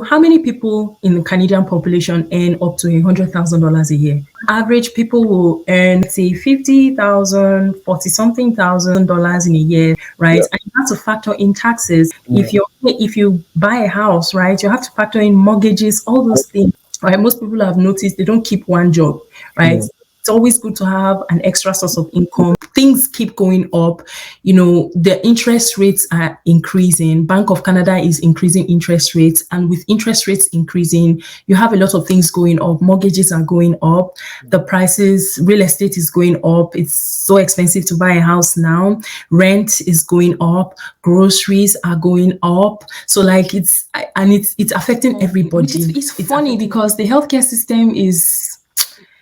how many people in the Canadian population earn up to $100,000 a year? Average people will earn, say, 50,000, 40 something $1,000 in a year, right? Yeah. And you have to factor in taxes. Yeah. If you buy a house, right, you have to factor in mortgages, all those things. Right? Most people have noticed they don't keep one job, right? Yeah. It's always good to have an extra source of income. Things keep going up. The interest rates are increasing. Bank of Canada is increasing interest rates. And with interest rates increasing, you have a lot of things going up. Mortgages are going up. The prices, real estate is going up. It's so expensive to buy a house now. Rent is going up. Groceries are going up. So like it's affecting everybody. It's funny because the healthcare system is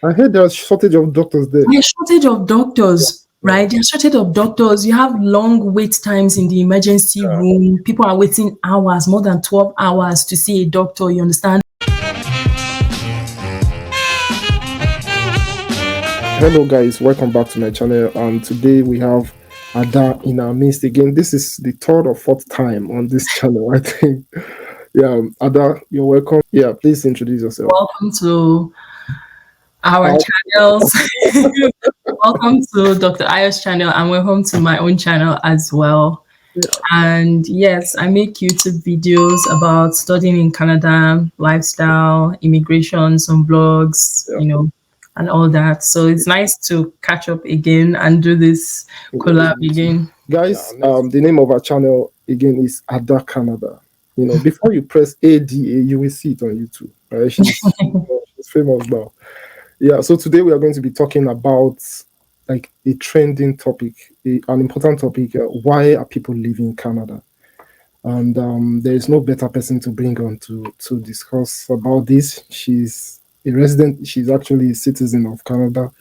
I heard there's shortage of doctors there. there's shortage of doctors, right? There's shortage of doctors. You have long wait times in the emergency room. People are waiting hours, more than 12 hours to see a doctor, you understand? Hello guys, welcome back to my channel, and today we have Ada in our midst again. This is the third or fourth time on this channel, I think. Yeah, Ada, you're welcome. Yeah, please introduce yourself. Welcome to our channels. Welcome to Dr. Ayo's channel, and welcome to my own channel as well. Yeah. And yes, I make YouTube videos about studying in Canada, lifestyle, immigration, some blogs, and all that. So it's nice to catch up again and do this collab again. Guys, the name of our channel again is Ada Canada. Before you press ADA, you will see it on YouTube. Right? She's famous now. Yeah, so today we are going to be talking about like a trending topic, an important topic. Why are people leaving Canada? And there is no better person to bring on to discuss about this. She's a resident. She's actually a citizen of Canada.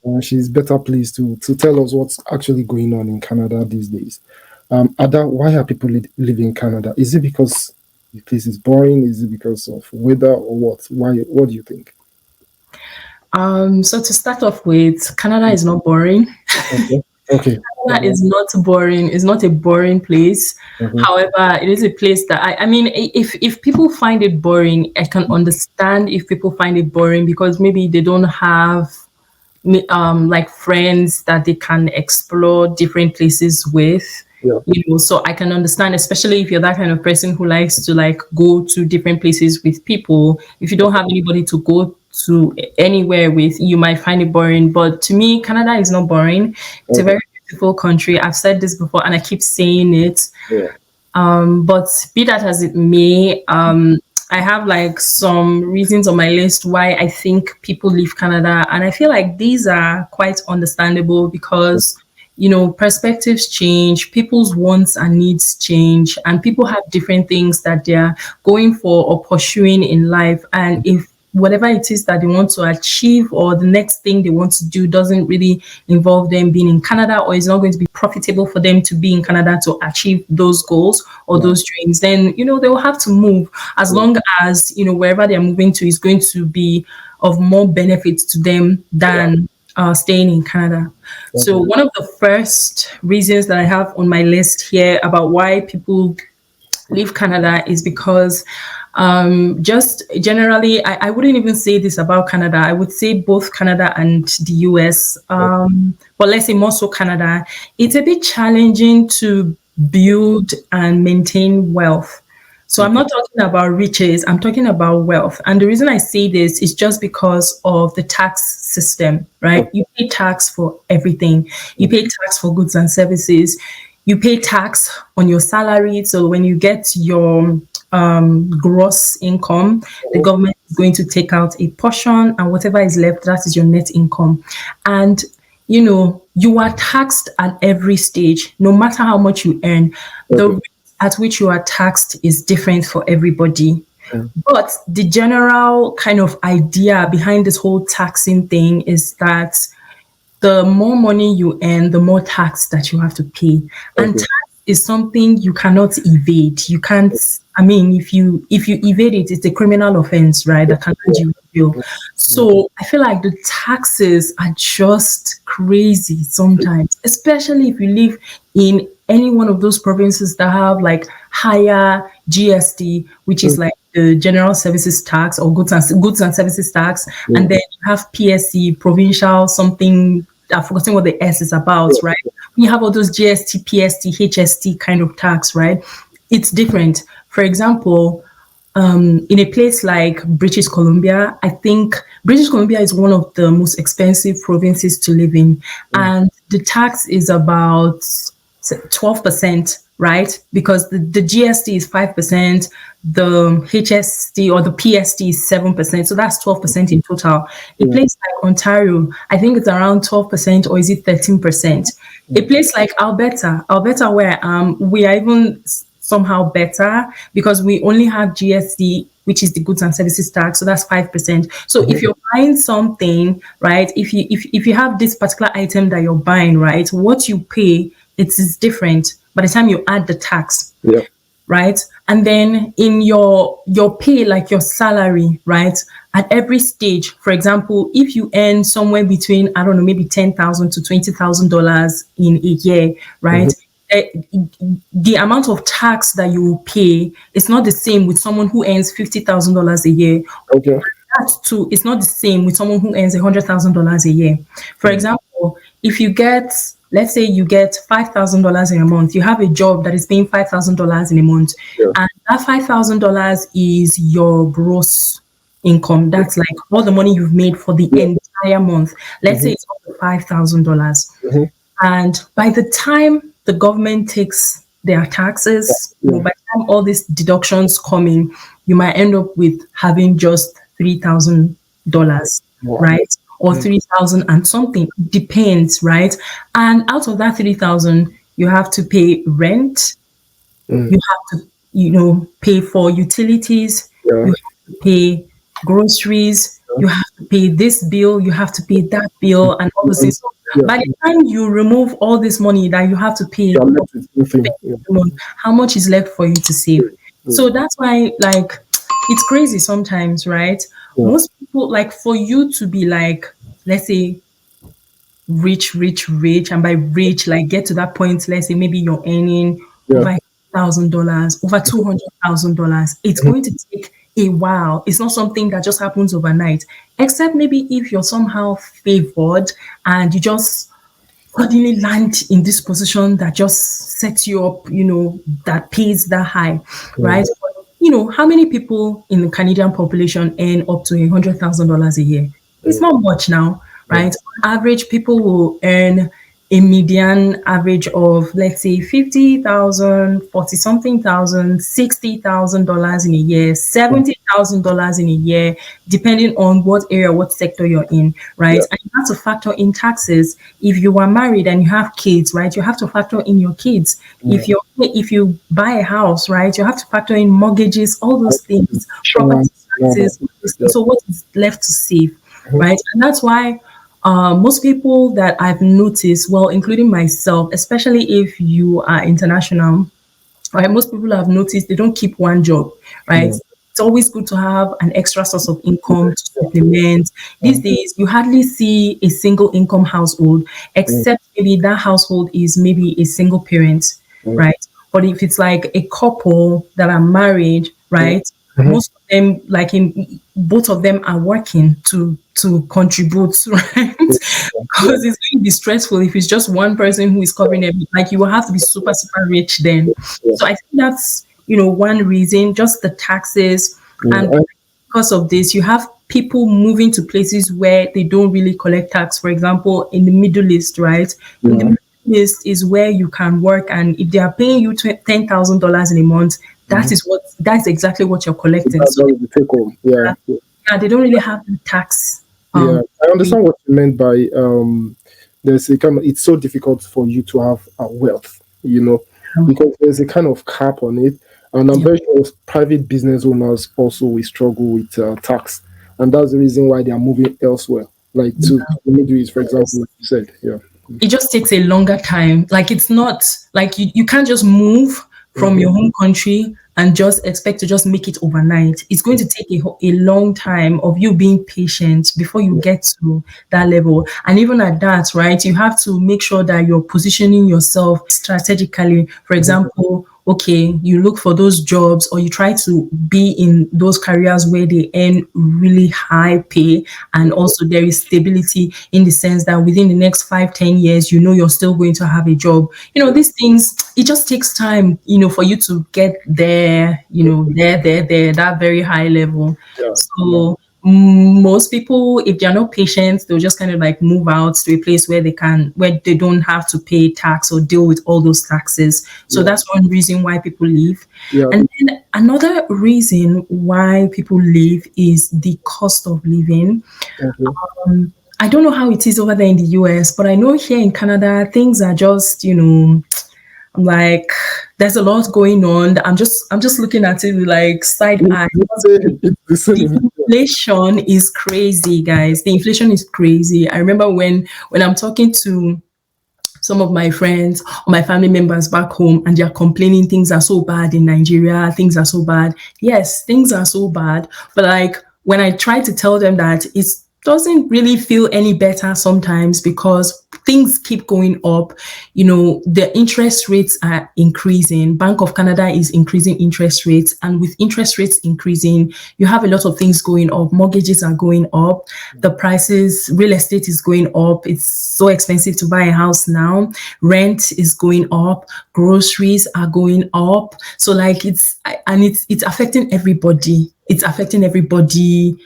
And she's better pleased to tell us what's actually going on in Canada these days. Ada, why are people leaving Canada? Is it because the place is boring? Is it because of weather or what? Why? What do you think? So to start off with, Canada is not boring. Okay. Canada is not boring. It's not a boring place. However, it is a place that I mean, if people find it boring, I can understand if people find it boring because maybe they don't have like friends that they can explore different places with. Yeah. So I can understand, especially if you're that kind of person who likes to like go to different places with people. If you don't have anybody to go to anywhere with, you might find it boring. But to me, Canada is not boring. It's a very beautiful country. I've said this before and I keep saying it. Yeah. But be that as it may, I have like some reasons on my list why I think people leave Canada. And I feel like these are quite understandable because perspectives change, people's wants and needs change, and people have different things that they're going for or pursuing in life. And if whatever it is that they want to achieve or the next thing they want to do doesn't really involve them being in Canada, or is not going to be profitable for them to be in Canada to achieve those goals or those dreams, then, they will have to move as long as, wherever they're moving to is going to be of more benefit to them than staying in Canada. So one of the first reasons that I have on my list here about why people leave Canada is because just generally, I wouldn't even say this about Canada. I would say both Canada and the US, but let's say more so Canada. It's a bit challenging to build and maintain wealth. So I'm not talking about riches, I'm talking about wealth. And the reason I say this is just because of the tax system, right? You pay tax for everything. You pay tax for goods and services. You pay tax on your salary. So when you get your gross income, the government is going to take out a portion, and whatever is left, that is your net income. And you are taxed at every stage, no matter how much you earn. The rate at which you are taxed is different for everybody. But the general kind of idea behind this whole taxing thing is that the more money you earn, the more tax that you have to pay. And tax is something you cannot evade. You can't, I mean, if you evade it, it's a criminal offense, right? That can land you in jail. So I feel like the taxes are just crazy sometimes, especially if you live in any one of those provinces that have like higher GST, which is like the general services tax or goods and services tax, Yeah. and then you have PSC, provincial something. I've forgotten what the S is about, right? We have all those GST, PST, HST kind of tax, right? It's different. For example, in a place like British Columbia, I think British Columbia is one of the most expensive provinces to live in, and the tax is about 12%, right? Because the GST is 5%, the HST or the PST is 7%, so that's 12% in total. A place like Ontario, I think it's around 12%, or is it 13%? A place like Alberta, where we are even somehow better because we only have GST, which is the goods and services tax, so that's 5%. So if you're buying something, right, if you have this particular item that you're buying, right, what you pay, it is different by the time you add the tax, Yeah. right? And then in your pay, like your salary, right? At every stage, for example, if you earn somewhere between, I don't know, maybe $10,000 to $20,000 in a year, right? eh, the amount of tax that you will pay is not the same with someone who earns $50,000 a year. Okay. That too, it's not the same with someone who earns $100,000 a year. For example, if you get, let's say you get $5,000 in a month, you have a job that is paying $5,000 in a month, Yeah. and that $5,000 is your gross income. That's like all the money you've made for the entire month. Let's say it's over $5,000. Mhm. And by the time the government takes their taxes, Yeah. by the time all these deductions come in, you might end up with having just $3,000, Wow. right? Or 3,000 and something. Depends, right? And out of that 3,000, you have to pay rent, Mm. you have to, pay for utilities, Yeah. you have to pay groceries, you have to pay this bill, you have to pay that bill, and all those things. So Yeah. by the time you remove all this money that you have to pay You are left with nothing. Yeah. every month, how much is left for you to save? So that's why, like, it's crazy sometimes, right? Yeah. Most people, like, for you to be like, let's say, rich, rich, rich, and by rich, like get to that point, let's say maybe you're earning Yeah. over $1,000, over $200,000. It's going to take a while. It's not something that just happens overnight, except maybe if you're somehow favored and you just suddenly land in this position that just sets you up, that pays that high, right? But, how many people in the Canadian population earn up to $100,000 a year? It's not much now, right? On average, people will earn a median average of, let's say, 50,000, 40 something thousand, $60,000 in a year, $70,000 in a year, depending on what area, what sector you're in, right? Yeah. And you have to factor in taxes. If you are married and you have kids, right, you have to factor in your kids. If you buy a house, right, you have to factor in mortgages, all those things, property taxes. Yeah. So what is left to save, right? And that's why most people that I've noticed, well, including myself, especially if you are international, right? Most people I've noticed they don't keep one job, right? Yeah. It's always good to have an extra source of income to supplement. These days, you hardly see a single income household, except maybe that household is maybe a single parent, right? But if it's like a couple that are married, right? Most of them, like in both of them, are working to contribute, right? Because it's going to be stressful if it's just one person who is covering everything. Like you will have to be super super rich then. So I think that's one reason, just the taxes, and because of this, you have people moving to places where they don't really collect tax. For example, in the Middle East, right? In the Middle East is where you can work, and if they are paying you $10,000 in a month, that's exactly what you're collecting. That's So what you take home. Yeah. yeah, they don't really have the tax. Yeah. I understand what you meant by there's a kind of, it's so difficult for you to have a wealth, because there's a kind of cap on it. And I'm very sure private business owners also will struggle with tax. And that's the reason why they are moving elsewhere, like to the Middle East, for example, like you said. Yeah. It just takes a longer time. Like it's not like you can't just move from your home country and just expect to just make it overnight. It's going to take a long time of you being patient before you get to that level. And even at that, right, you have to make sure that you're positioning yourself strategically. For example, okay, you look for those jobs or you try to be in those careers where they earn really high pay, and also there is stability in the sense that within the next 5, 10 years, you're still going to have a job. These things, it just takes time, for you to get there, there, that very high level. Yeah. Yeah. So most people, if they're not patient, they'll just kind of like move out to a place where they don't have to pay tax or deal with all those taxes. So Yeah. that's one reason why people leave. Yeah. And then another reason why people leave is the cost of living. Okay. I don't know how it is over there in the US, but I know here in Canada things are just, I'm like, there's a lot going on. I'm just looking at it with like side eye. You say it's the same The in India. inflation is crazy, guys. The inflation is crazy. I remember when I'm talking to some of my friends or my family members back home and they're complaining things are so bad in Nigeria, things are so bad. Yes, things are so bad. But like when I try to tell them that it doesn't really feel any better sometimes because things keep going up. The interest rates are increasing. Bank of Canada is increasing interest rates. And with interest rates increasing, you have a lot of things going up. Mortgages are going up. The prices, real estate is going up. It's so expensive to buy a house now. Rent is going up. Groceries are going up. So like it's affecting everybody. It's affecting everybody.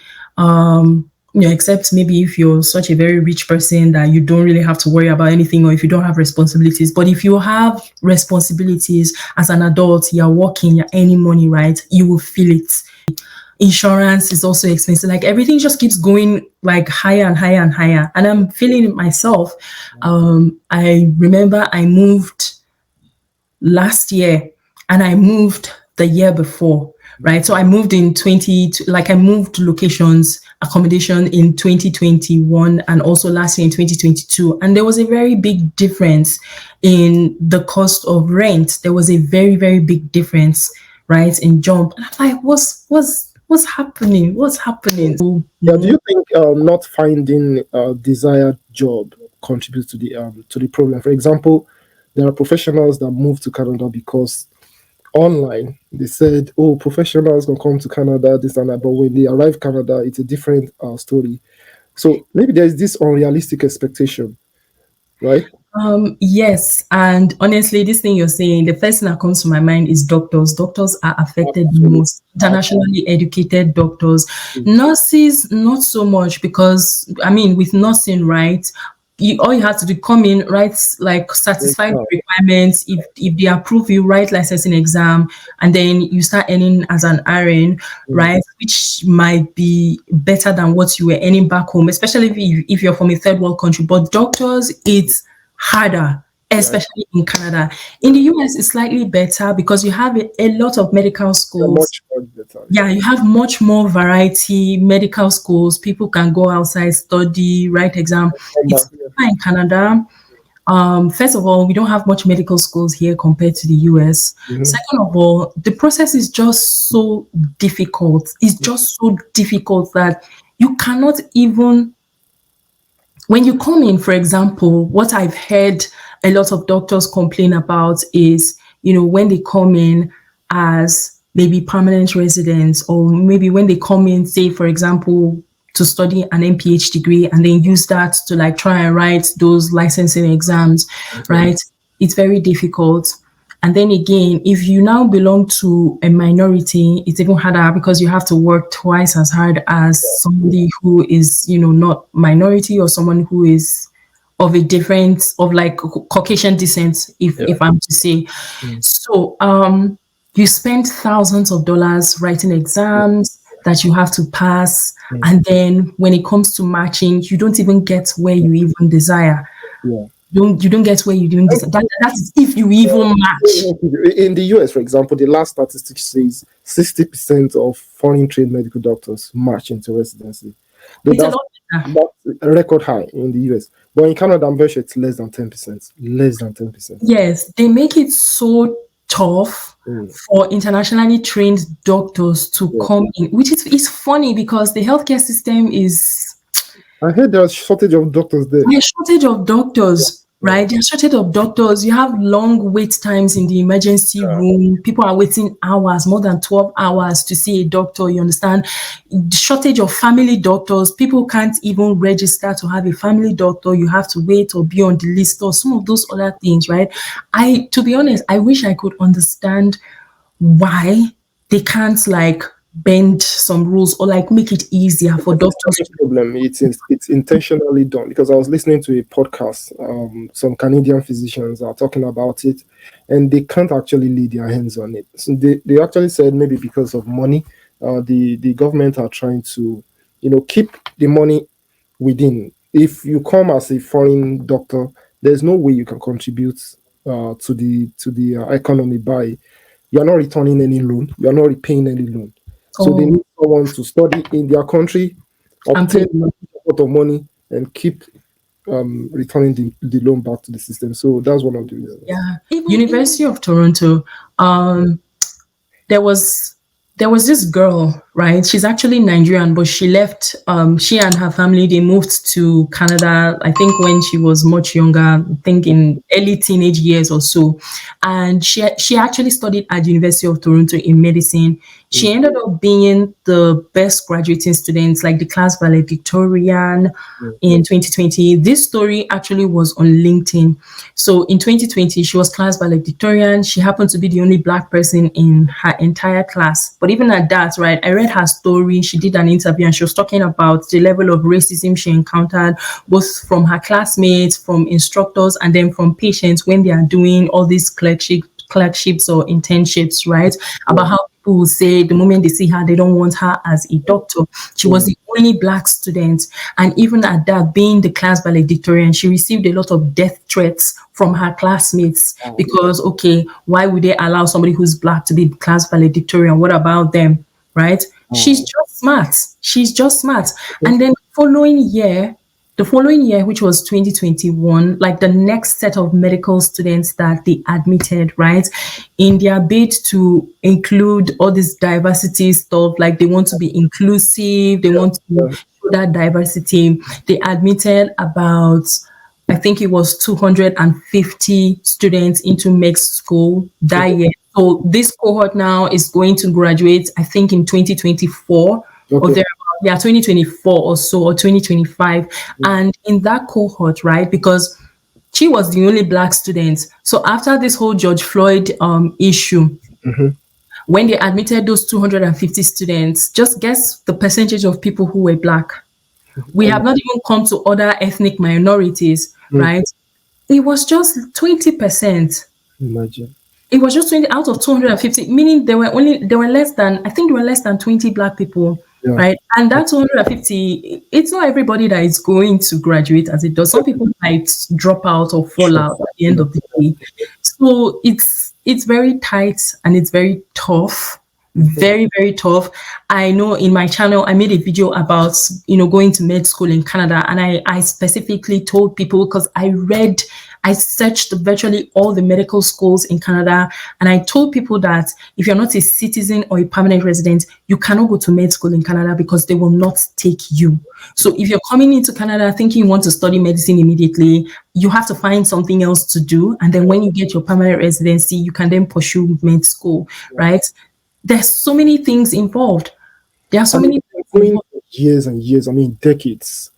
Except maybe if you're such a very rich person that you don't really have to worry about anything, or if you don't have responsibilities. But if you have responsibilities as an adult, you're working, you're earning money, right? You will feel it. Insurance is also expensive. Like everything just keeps going like higher and higher and higher. And I'm feeling it myself. I remember I moved last year and I moved the year before, right? So I moved in 20, like I moved locations, accommodation in 2021 and also last year in 2022. And there was a very big difference in the cost of rent. There was a very, very big difference, right? In jump. And I'm like, what's happening? What's happening? Yeah. Do you think not finding a desired job contributes to the problem? For example, there are professionals that move to Canada because online they said, "Oh, professionals gonna come to Canada, this and that." But when they arrive Canada, it's a different story. So maybe there is this unrealistic expectation, right? Yes, and honestly, this thing you're saying, the first thing that comes to my mind is doctors. Doctors are affected the Absolutely. most. Internationally educated doctors, Absolutely. nurses, not so much because I mean, with nursing, right? All you have to do come in, write like satisfy the requirements. If they approve you, write licensing exam, and then you start earning as an RN, right? Which might be better than what you were earning back home, especially if you're from a third world country. But doctors, it's harder, especially in Canada. In the US, it's slightly better because you have a lot of medical schools. Much better. Yeah, you have much more variety, medical schools. People can go outside, study, write exam. It's better in Canada. First of all, we don't have much medical schools here compared to the US. Second of all, the process is just so difficult. It's just so difficult that you cannot even when you come in, for example, what I've heard a lot of doctors complain about is, when they come in as maybe permanent residents, or maybe when they come in, say, for example, to study an MPH degree and then use that to like try and write those licensing exams, right? It's very difficult. And then again, if you now belong to a minority, it's even harder because you have to work twice as hard as somebody who is, not minority or someone who is of a different, of like Caucasian descent, if I'm to say. So you spend thousands of dollars writing exams that you have to pass. And then when it comes to matching, you don't even get where you even desire. Yeah. You don't get where you doing this. That's if you even match. In the US, for example, the last statistic says 60% of foreign trained medical doctors match into residency. It's a lot better. That's a record high in the US. But in Canada, I'm very sure it's less than 10%. Less than 10%. Yes, they make it so tough for internationally trained doctors to come in, which is funny because the healthcare system is. I heard there's shortage of doctors there. There's shortage of doctors, right? There's shortage of doctors. You have long wait times in the emergency room. People are waiting hours, more than 12 hours to see a doctor. You understand? The shortage of family doctors. People can't even register to have a family doctor. You have to wait or be on the list or some of those other things, right? To be honest, I wish I could understand why they can't like bend some rules or like make it easier for doctors The to. problem. It's intentionally done because I was listening to a podcast. Some Canadian physicians are talking about it, and they can't actually lay their hands on it. So they actually said maybe because of money, the government are trying to, keep the money within. If you come as a foreign doctor, there's no way you can contribute to the economy by you are not returning any loan, you are not repaying any loan. So they Oh, need someone to study in their country, I'm obtain paying. a lot of money, and keep returning the loan back to the system. So that's one of the reasons. Yeah. University of Toronto. Um, there was there was this girl, right? She's actually Nigerian, but she left. She and her family they moved to Canada. I think when she was much younger, I think in early teenage years or so, and she actually studied at University of Toronto in medicine. She Mm, ended up being the best graduating student, like the class valedictorian mm, in 2020. This story actually was on LinkedIn. So in 2020, she was class valedictorian. She happened to be the only black person in her entire class. But even at that, right, I read her story. She did an interview and she was talking about the level of racism she encountered, both from her classmates, from instructors, and then from patients when they are doing all these clerkships or internships, right? About yeah, how people will say the moment they see her, they don't want her as a doctor. She was mm, the only black student. And even at that, being the class valedictorian, she received a lot of death threats from her classmates wow, because, okay, why would they allow somebody who's black to be class valedictorian? What about them? Right? She's wow. just smart. She's just smart. Okay. And then the following year, which was 2021, like the next set of medical students that they admitted, right, in their bid to include all this diversity stuff, like they want to be inclusive, they want to Yeah, show that diversity, they admitted about, I think it was 250 students into med school that okay. year. So this cohort now is going to graduate, I think, in 2024 or Okay. there, yeah, 2024 or so, or 2025. Mm, And in that cohort, right, because she was the only black student. So after this whole George Floyd issue, mhm. when they admitted those 250 students, just guess the percentage of people who were black. We have Um, not even come to other ethnic minorities, mm, right? It was just 20%. imagine. It was just 20 out of 250, meaning there were less than, I think there were less than 20 black people, Yeah. right? And that 250, it's not everybody that is going to graduate as it does. Some people might drop out or fall Sure. out at the end of the day. So it's very tight and it's very tough. Mhm. Very, very tough. I know in my channel, I made a video about, going to med school in Canada. And I specifically told people because I searched virtually all the medical schools in Canada. And I told people that if you're not a citizen or a permanent resident, you cannot go to med school in Canada because they will not take you. So if you're coming into Canada thinking you want to study medicine immediately, you have to find something else to do. And then when you get your permanent residency, you can then pursue med school, right? There's so many things involved. There are so And many it's been things going involved. for years and years. I mean, decades.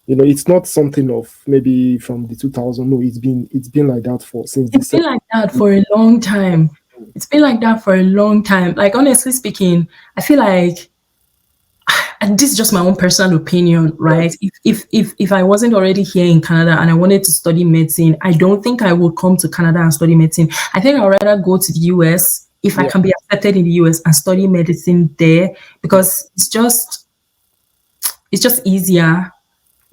It's not something of maybe from the 2000. No, it's been like that for since the It's been like that for a long time. It's been like that for a long time. Like honestly speaking, I feel like, and this is just my own personal opinion, right? If I wasn't already here in Canada and I wanted to study medicine, I don't think I would come to Canada and study medicine. I think I'd rather go to the US if I Yeah. can be accepted in the US and study medicine there because it's just easier,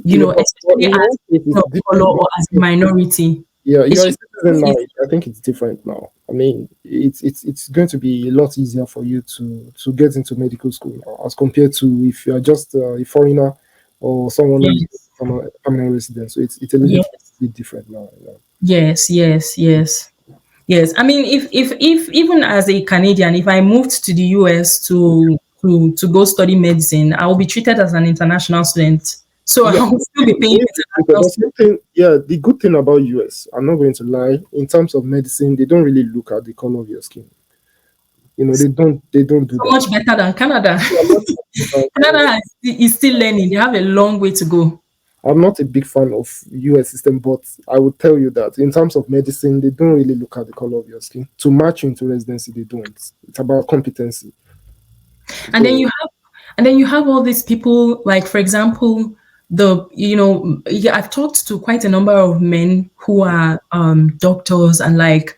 Yeah, but especially in your as own case, a it's person of color different or as a now. minority. Yeah, It's you're a just citizen now. it's I think it's different now. I mean, it's going to be a lot easier for you to get into medical school now, as compared to if you are just a foreigner or someone who is yes, from a permanent resident. So it's a little yes, bit different now. yes, yes, yes. Yes, I mean, if even as a Canadian, if I moved to the US to go study medicine, I will be treated as an international student. So Yeah, I will still be it paying is cheaper, international but school. something, yeah, the good thing about US, I'm not going to lie, in terms of medicine, they don't really look at the color of your skin. They don't do So that. much better than Canada. Yeah, I'm not, Canada is still learning. They have a long way to go. I'm not a big fan of US system, but I would tell you that in terms of medicine, they don't really look at the color of your skin. To match you into residency, they don't. It's about competency. And then So you have all these people, like for example, yeah, I've talked to quite a number of men who are doctors and like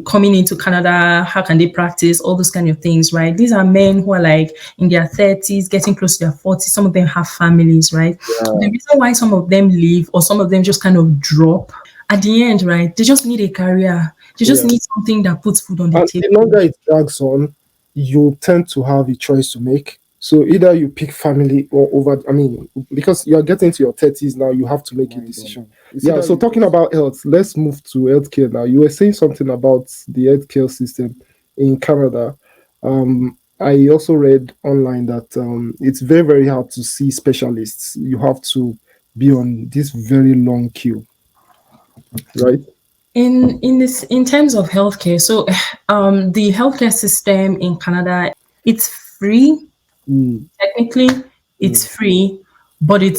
coming into Canada, how can they practice all those kind of things, right? These are men who are like in their 30s, getting close to their 40s. Some of them have families, right? yeah, The reason why some of them leave or some of them just kind of drop at the end, right? They just need a career. They just yeah. need something that puts food on the And table. the longer it drags on, you tend to have a choice to make. So either you pick family or over, I mean, because you are getting to your 30s now, you have to make a decision. Yeah, so talking about health, let's move to healthcare now. You were saying something about the healthcare system in Canada. I also read online that it's very, very hard to see specialists. You have to be on this very long queue, right? In terms of healthcare, so the healthcare system in Canada, it's free. Mm, Technically, it's mm, free, but the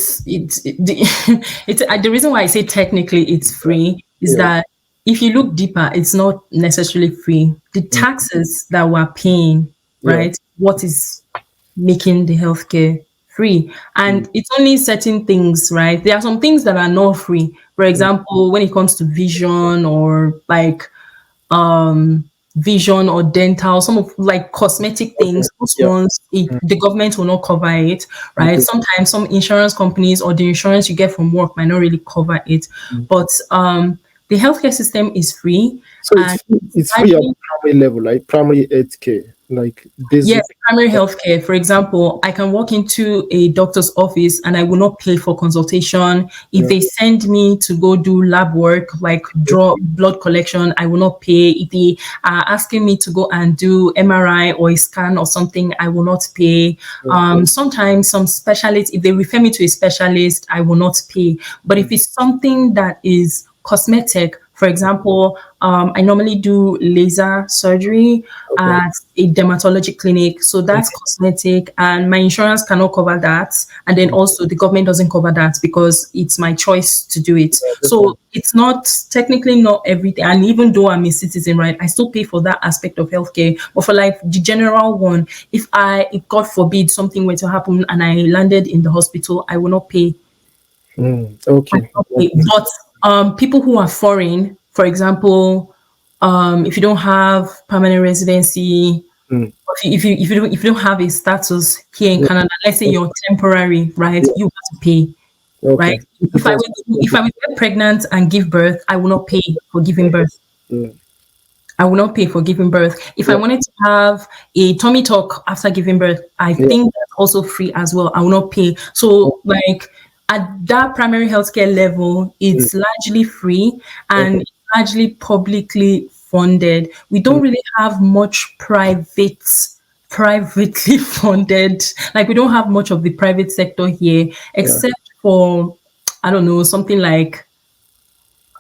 reason why I say technically it's free is yeah, that if you look deeper, it's not necessarily free. The mm, taxes that we're paying, yeah, right? What is making the healthcare free? mm, And it's only certain things, right? There are some things that are not free. For mm, example, when it comes to vision or like vision or dental, some of like cosmetic okay, things, those yeah, ones mm, the government will not cover it, right? okay. Sometimes some insurance companies or the insurance you get from work might not really cover it. Mm. But the healthcare system is free So and it's free at largely primary level, like primary health care, like yes, basic. primary healthcare. For example, I can walk into a doctor's office and I will not pay for consultation. If Yeah, they send me to go do lab work, like draw blood collection, I will not pay. If they are asking me to go and do MRI or a scan or something, I will not pay. yeah, Sometimes some specialists, if they refer me to a specialist, I will not pay. But if mm, it's something that is cosmetic, for example, I normally do laser surgery okay, at a dermatology clinic. So mm, that's cosmetic, and my insurance cannot cover that. And then mm, also, the government doesn't cover that because it's my choice to do it. yeah, So definitely. it's not technically not everything. And even though I'm a citizen, right, I still pay for that aspect of healthcare. But for like the general one, if God forbid something were to happen and I landed in the hospital, I will not pay. Okay, okay, But people who are foreign, for example, if you don't have permanent residency, mm, if you don't have a status here in yeah, Canada, let's say okay, you're temporary, right? yeah, You have to pay, right? okay. Difference. If I were to get pregnant and give birth, I will not pay for giving Okay, birth. mm, I will not pay for giving birth. If I yeah, wanted to have a tummy tuck after giving birth, I yeah, think that's also free as well. I will not pay. oh, So, like at that primary healthcare level, mm, it's largely free okay, and largely publicly funded. We don't mm, really have much privately funded. Like we don't have much of the private sector here, yeah, except for I don't know something like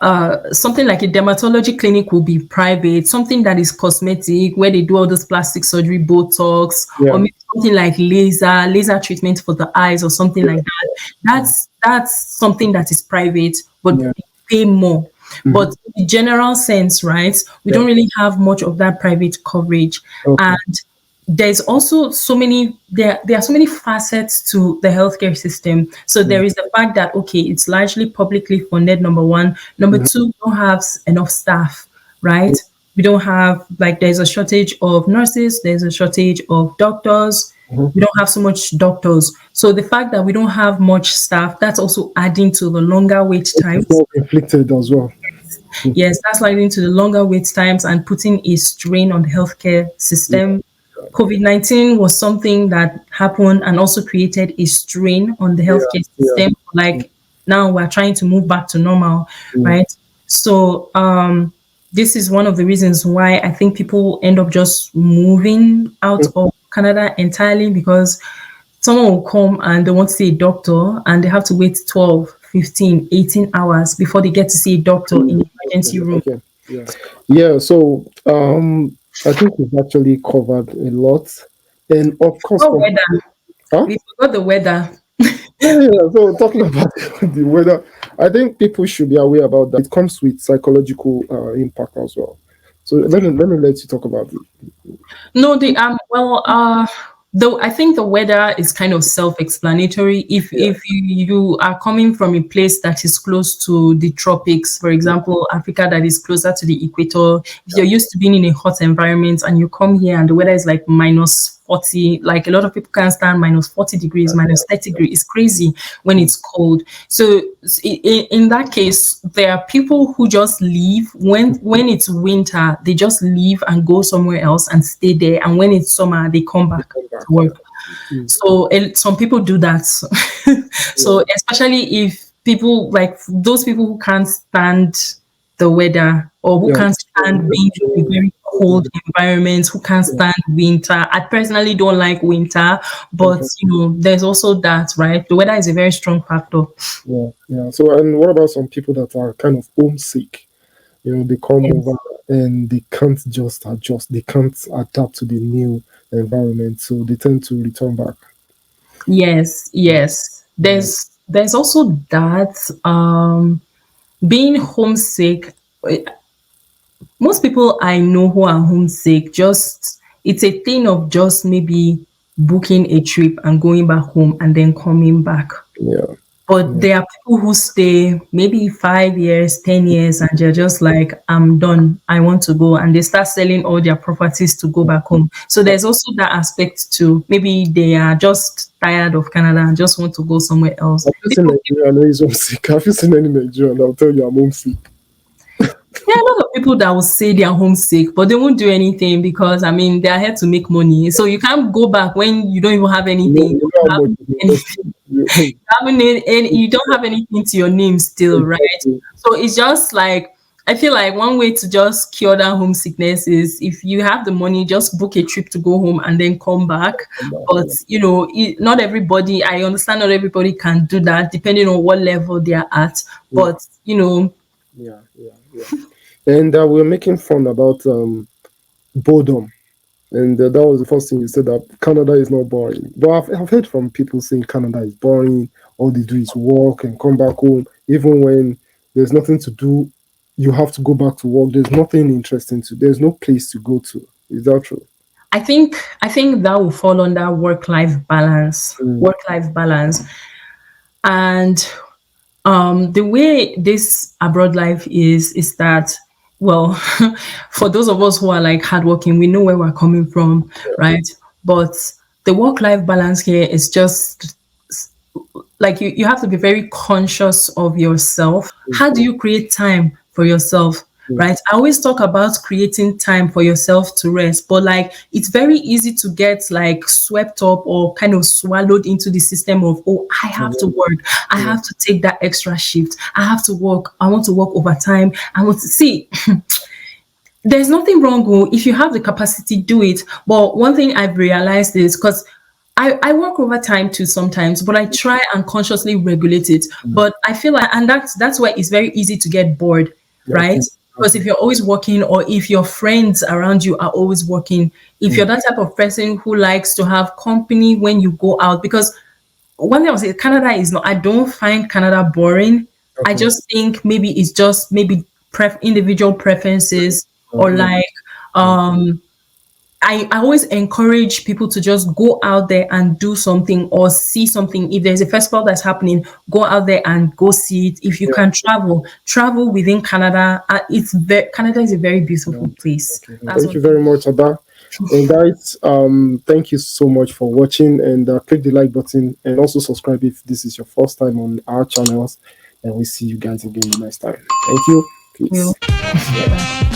a dermatology clinic will be private, something that is cosmetic, where they do all this plastic surgery, Botox, or yeah, maybe something like laser treatment for the eyes or something like that. mm, That's something that is private, but yeah, they pay more. mhm, But in the general sense, right, we yeah, don't really have much of that private coverage. okay, And there's also there are so many facets to the healthcare system. So mm, there is the fact that okay, it's largely publicly funded, number one. Number mhm, two, we don't have enough staff, mm, right? We don't have like there's a shortage of nurses, there's a shortage of doctors. mhm. We don't have so much doctors. So the fact that we don't have much staff, that's also adding to the longer wait It's times. self-inflicted as well. Mm, Yes, that's leading to the longer wait times and putting a strain on the healthcare yeah, system. COVID-19 was something that happened and also created a strain on the yeah, healthcare yeah, system. Like now we're trying to move back to normal, mm, right? So this is one of the reasons why I think people end up just moving out mm, of Canada entirely because someone will come and they want to see a doctor and they have to wait 12, 15, 18 hours before they get to see a doctor in the emergency room. Okay. Yeah. Yeah. So I think we've actually covered a lot. And of course, Oh, weather. huh? We forgot the weather. Yeah, yeah. So talking about the weather, I think people should be aware about that. It comes with psychological impact as well. So let me let you talk about it. No, though I think the weather is kind of self-explanatory. Yeah. If you are coming from a place that is close to the tropics, for Yeah. example, Africa that is closer to the equator, if Yeah. you're used to being in a hot environment and you come here and the weather is like minus 40, like a lot of people can't stand minus 40 degrees, minus 30 degrees. It's crazy when it's cold. So in that case, there are people who just leave when it's winter, they just leave and go somewhere else and stay there. And when it's summer, they come back Come back. to work. Mm. So some people do that. Yeah. So especially if people like those people who can't stand the weather or who Yeah. can't stand being in a very cold environment, who can't Yeah. stand winter. I personally don't like winter, but Okay. there's also that, right? The weather is a very strong factor. Yeah. Yeah. So, and what about some people that are kind of homesick? They come over Yes. and they can't just adjust. They can't adapt to the new environment, so they tend to return back. Yes, yes. Yeah. There's also that being homesick. Most people I know who are homesick, just it's a thing of just maybe booking a trip and going back home and then coming back. Yeah. But Yeah. there are people who stay maybe 5 years, 10 years, and they're just like, I'm done. I want to go. And they start selling all their properties to go back home. So there's also that aspect too. Maybe they are just tired of Canada and just want to go somewhere else. Have you seen Nigerian who is homesick? Have you seen any Nigerian? I'll tell you, I'm homesick. There are a lot of people that will say they are homesick, but they won't do anything because I mean they are here to make money. So you can't go back when you don't even have anything. You know You how much haven't is any, invested. you don't have anything to your name still, right? Exactly. So it's just like I feel like one way to just cure that homesickness is if you have the money, just book a trip to go home and then come back. But Yeah. not everybody. I understand not everybody can do that, depending on what level they are at. Yeah. But you know, Yeah. Yeah. Yeah. And we're making fun about boredom. And that was the first thing you said, that Canada is not boring. But I've heard from people saying Canada is boring. All they do is work and come back home. Even when there's nothing to do, you have to go back to work. There's nothing interesting to. There's no place to go to. Is that true? I think that will fall under work-life balance. Mm. Work-life balance. And the way this abroad life is that, well, for those of us who are like hardworking, we know where we're coming from, right? But the work-life balance here is just like you have to be very conscious of yourself. How do you create time for yourself? Mm. Right. I always talk about creating time for yourself to rest, but like it's very easy to get like swept up or kind of swallowed into the system of, oh, I have to work. I Yeah. have to take that extra shift. I have to work. I want to work overtime. I want to see. There's nothing wrong with if you have the capacity, do it. But one thing I've realized is because I work overtime too sometimes, but I try and consciously regulate it. But I feel like, and that's why it's very easy to get bored, Yeah. right? Okay. Because if you're always working, or if your friends around you are always working, if you're that type of person who likes to have company when you go out, because one thing I would say, Canada is not. I don't find Canada boring. I Okay. just think maybe it's just maybe individual preferences or Yeah. like Yeah. I always encourage people to just go out there and do something or see something. If there's a festival that's happening, go out there and go see it. If you Yeah. can travel within Canada. Canada is a very beautiful place. Okay. That's Thank one you thing. very much, Ada. And guys, thank you so much for watching, and click the like button and also subscribe if this is your first time on our channels. And we see you guys again the next time. Thank you. You. Peace. Bye.